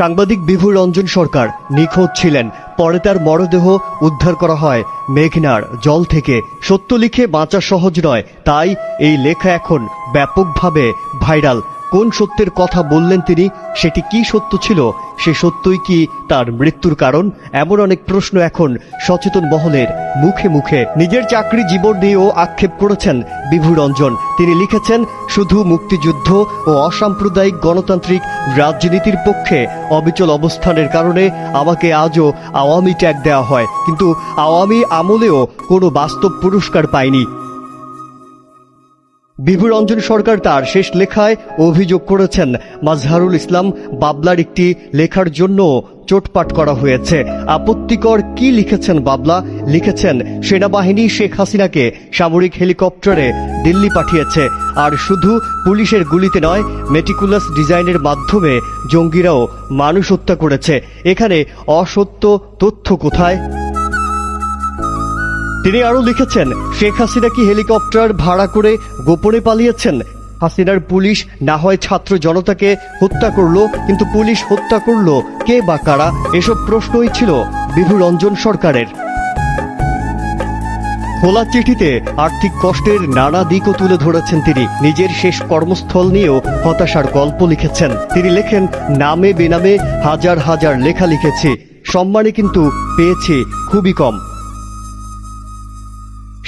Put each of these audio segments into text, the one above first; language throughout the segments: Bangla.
সাংবাদিক বিভু রঞ্জন সরকার নিখোঁজ ছিলেন। পরে তার মরদেহ উদ্ধার করা হয় মেঘনার জল থেকে। সত্য লিখে বাঁচা সহজ নয়, তাই এই লেখা এখন ব্যাপকভাবে ভাইরাল। কোন সত্যের কথা বললেন তিনি, সেটি কি সত্য ছিল, সে সত্যই কি তার মৃত্যুর কারণ? এমন অনেক প্রশ্ন এখন সচেতন মহলের মুখে মুখে। নিজের চাকরি জীবন নিয়েও আক্ষেপ করেছেন বিভু রঞ্জন। তিনি লিখেছেন, শুধু মুক্তিযুদ্ধ ও অসাম্প্রদায়িক গণতান্ত্রিক রাজনীতির পক্ষে অবিচল অবস্থানের কারণে আমাকে আজও আওয়ামী ট্যাগ দেওয়া হয়, কিন্তু আওয়ামী আমলেও কোনো বাস্তব পুরস্কার পায়নি। বিভু রঞ্জন সরকার তার শেষ লেখায় অভিযোগ করেছেন, মাজহারুল ইসলাম বাবলার একটি লেখার জন্য চোটপাট করা হয়েছে। আপত্তিকর কি লিখেছেন বাবলা? লিখেছেন, সেনাবাহিনী শেখ হাসিনাকে সামরিক হেলিকপ্টারে দিল্লি পাঠিয়েছে, আর শুধু পুলিশের গুলিতে নয়, মেটিকুলাস ডিজাইনের মাধ্যমে জঙ্গিরাও মানুষ হত্যা করেছে। এখানে অসত্য তথ্য কোথায়? তিনি আরো লিখেছেন, শেখ হাসিনা কি হেলিকপ্টার ভাড়া করে গোপনে পালিয়েছেন? হাসিনার পুলিশ না হয় ছাত্র জনতাকে হত্যা করলো, কিন্তু পুলিশ হত্যা করলো কে বা কারা? এসব প্রশ্নই ছিল বিভু রঞ্জন সরকারের। খোলা চিঠিতে আর্থিক কষ্টের নানা দিকও তুলে ধরেছেন তিনি। নিজের শেষ কর্মস্থল নিয়েও হতাশার গল্প লিখেছেন। তিনি লেখেন, নামে বেনামে হাজার হাজার লেখা লিখেছি, সম্মানে কিন্তু পেয়েছি খুবই কম।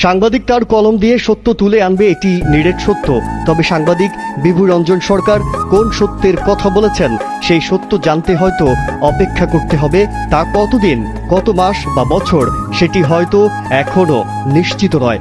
সাংবাদিক তার কলম দিয়ে সত্য তুলে আনবে, এটি নিরেট সত্য। তবে সাংবাদিক বিভু রঞ্জন সরকার কোন সত্যের কথা বলেছেন, সেই সত্য জানতে হয়তো অপেক্ষা করতে হবে। তা কতদিন, কত মাস বা বছর, সেটি হয়তো এখনো নিশ্চিত নয়।